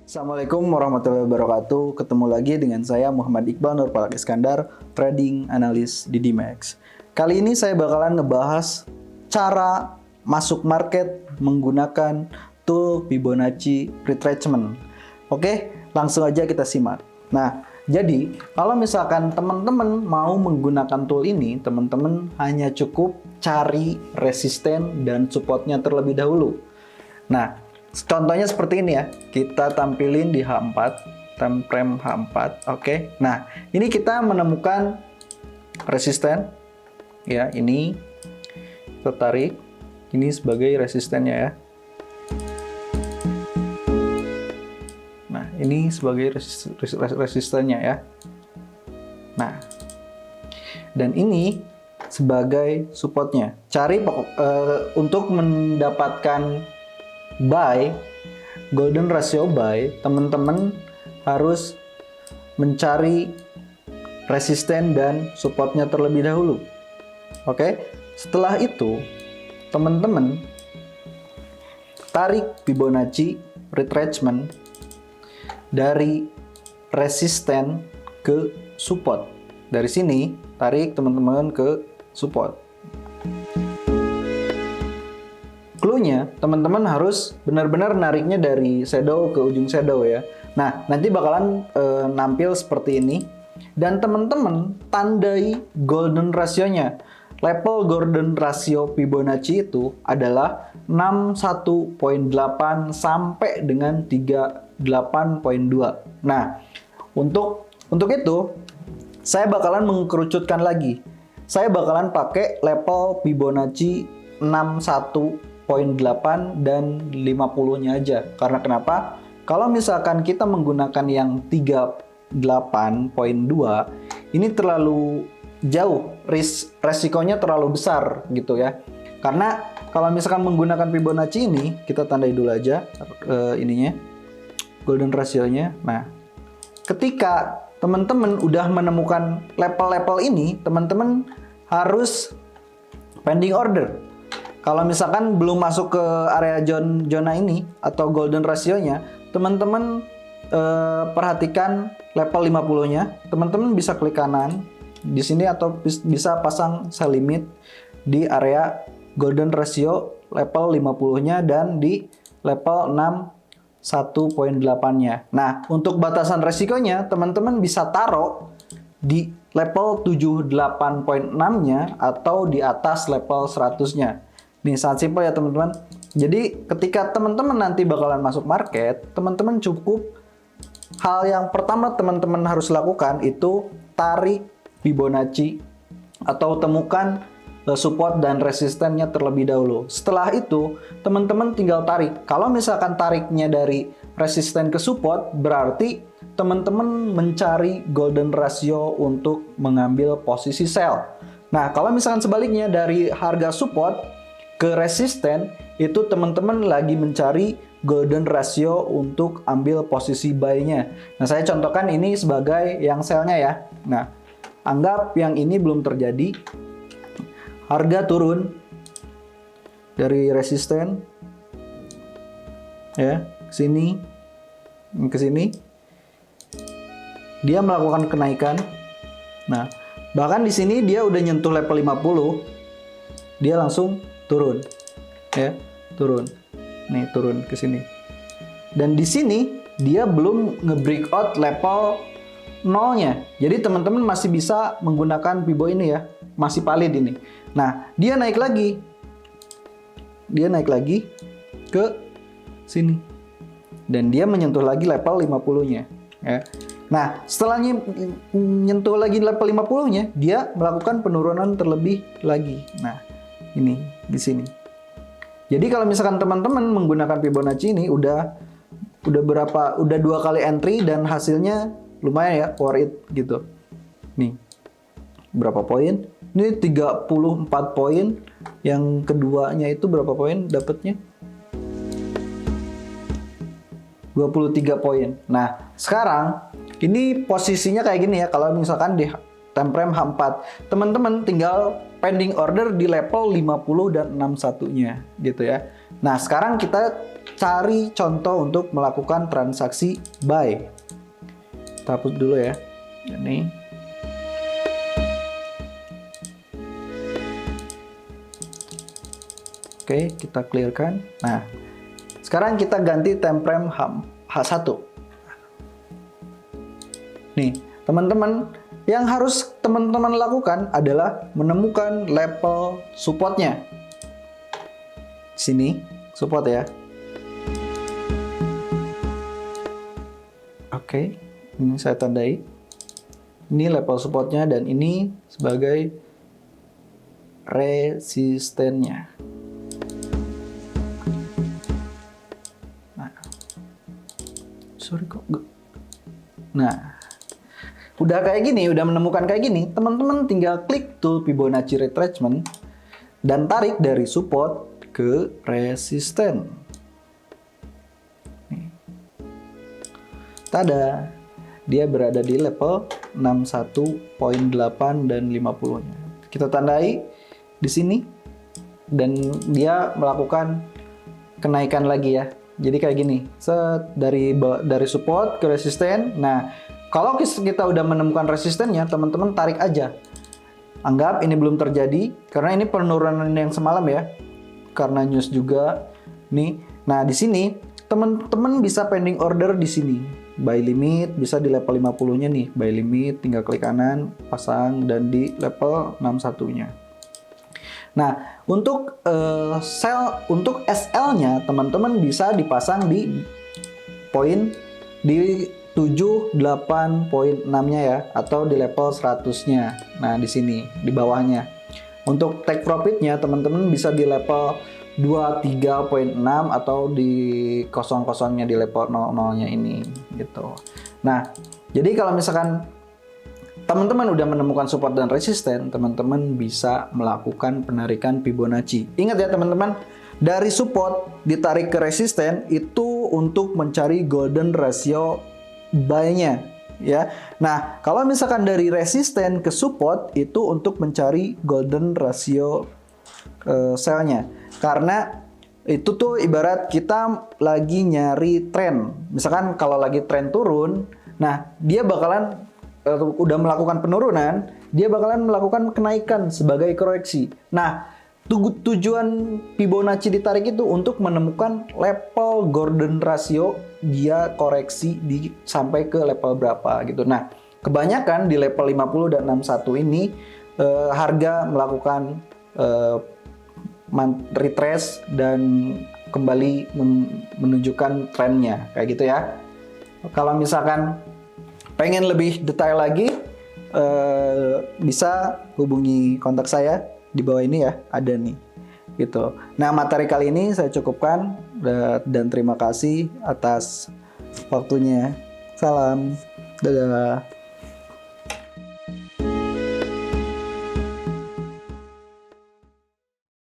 Assalamualaikum warahmatullahi wabarakatuh. Ketemu lagi dengan saya Muhammad Iqbal Nurfalak Iskandar, trading analis di DMAX. Kali ini saya bakalan ngebahas cara masuk market menggunakan tool Fibonacci retracement. Oke, langsung aja kita simak. Nah, jadi kalau misalkan teman-teman mau menggunakan tool ini, teman-teman hanya cukup cari resisten dan supportnya terlebih dahulu. Nah, contohnya seperti ini ya, kita tampilin di H4, time frame H4, oke. Nah, ini kita menemukan resisten, ya, ini kita tarik, ini sebagai resistennya ya. Nah, ini sebagai resistennya ya. Nah, dan ini sebagai supportnya. Cari untuk mendapatkan buy, golden ratio buy, teman-teman harus mencari resisten dan supportnya terlebih dahulu. Oke, setelah itu teman-teman tarik Fibonacci retracement dari resisten ke support. Dari sini tarik teman-teman ke support. Clue-nya, teman-teman harus benar-benar nariknya dari shadow ke ujung shadow ya. Nah, nanti bakalan nampil seperti ini. Dan teman-teman tandai golden ratio-nya. Level golden ratio Fibonacci itu adalah 61.8 sampai dengan 38.2. Nah, untuk itu saya bakalan mengkerucutkan lagi. Saya bakalan pakai level Fibonacci 61.8 dan 50-nya aja. Karena kenapa? Kalau misalkan kita menggunakan yang 38.2, ini terlalu jauh, resikonya terlalu besar gitu ya. Karena kalau misalkan menggunakan Fibonacci ini, kita tandai dulu aja ininya, golden ratio-nya. Nah, ketika teman-teman udah menemukan level-level ini, teman-teman harus pending order. Kalau misalkan belum masuk ke area zona ini atau golden ratio-nya, teman-teman perhatikan level 50-nya. Teman-teman bisa klik kanan di sini atau bisa pasang sell limit di area golden ratio level 50-nya dan di level 61.8-nya. Nah, untuk batasan resikonya teman-teman bisa taruh di level 78.6-nya atau di atas level 100-nya. Nih, sangat simpel ya teman-teman. Jadi ketika teman-teman nanti bakalan masuk market, teman-teman cukup hal yang pertama teman-teman harus lakukan itu tarik Fibonacci atau temukan support dan resistennya terlebih dahulu. Setelah itu, teman-teman tinggal tarik. Kalau misalkan tariknya dari resisten ke support, berarti teman-teman mencari golden ratio untuk mengambil posisi sell. Nah, kalau misalkan sebaliknya dari harga support ke resisten, itu teman-teman lagi mencari golden ratio untuk ambil posisi buy-nya. Nah, saya contohkan ini sebagai yang sell-nya ya. Nah, anggap yang ini belum terjadi. Harga turun dari resisten ya, ke sini. Dia melakukan kenaikan. Nah, bahkan di sini dia udah nyentuh level 50, dia langsung turun. Ya, turun. Nih, turun ke sini. Dan di sini dia belum nge-breakout level 0-nya. Jadi teman-teman masih bisa menggunakan Fibo ini ya. Masih valid ini. Nah, dia naik lagi. Dia naik lagi ke sini. Dan dia menyentuh lagi level 50-nya. Ya. Nah, setelah menyentuh lagi level 50-nya, dia melakukan penurunan terlebih lagi. Nah, ini di sini. Jadi kalau misalkan teman-teman menggunakan Fibonacci ini udah 2 kali entry dan hasilnya lumayan ya, worth it gitu. Nih. Berapa poin? Ini 34 poin. Yang keduanya itu berapa poin dapatnya? 23 poin. Nah, sekarang ini posisinya kayak gini ya. Kalau misalkan di time frame H4, teman-teman tinggal pending order di level 50 dan 61-nya gitu ya. Nah, sekarang kita cari contoh untuk melakukan transaksi buy. Kita hapus dulu ya. Ini. Oke, kita clearkan. Nah, sekarang kita ganti time frame H1. Nih, teman-teman, yang harus teman-teman lakukan adalah menemukan level supportnya. Sini, support ya. Oke, ini saya tandai. Ini level supportnya dan ini sebagai resistennya. Nah, udah kayak gini, udah menemukan kayak gini, teman-teman tinggal klik tool Fibonacci retracement dan tarik dari support ke resisten. Nih. Tada, dia berada di level 61.8 dan 50-nya. Kita tandai di sini dan dia melakukan kenaikan lagi ya. Jadi kayak gini, dari support ke resisten. Nah, kalau kita udah menemukan resistennya, teman-teman tarik aja. Anggap ini belum terjadi, karena ini penurunan yang semalam ya. Karena news juga. Nih, nah di sini teman-teman bisa pending order di sini. Buy limit bisa di level 50-nya nih. Buy limit, tinggal klik kanan, pasang, dan di level 61-nya. Nah, untuk untuk SL-nya teman-teman bisa dipasang di poin di 78.6-nya ya, atau di level 100-nya. Nah, di sini di bawahnya. Untuk take profit-nya teman-teman bisa di level 23.6 atau di kosong-kosongnya di level 00-nya ini gitu. Nah, jadi kalau misalkan teman-teman udah menemukan support dan resisten, teman-teman bisa melakukan penarikan Fibonacci. Ingat ya teman-teman, dari support ditarik ke resisten itu untuk mencari golden ratio buy-nya ya. Nah, kalau misalkan dari resisten ke support itu untuk mencari golden ratio sell-nya. Karena itu tuh ibarat kita lagi nyari tren. Misalkan kalau lagi tren turun, nah dia bakalan udah melakukan penurunan, dia bakalan melakukan kenaikan sebagai koreksi. Nah, tujuan Fibonacci ditarik itu untuk menemukan level golden ratio dia koreksi sampai ke level berapa gitu. Nah, kebanyakan di level 50 dan 61 ini harga melakukan retrace dan kembali menunjukkan trennya kayak gitu ya. Kalau misalkan pengen lebih detail lagi, bisa hubungi kontak saya di bawah ini ya, ada nih gitu. Nah, materi kali ini saya cukupkan dan terima kasih atas waktunya. Salam, dadah.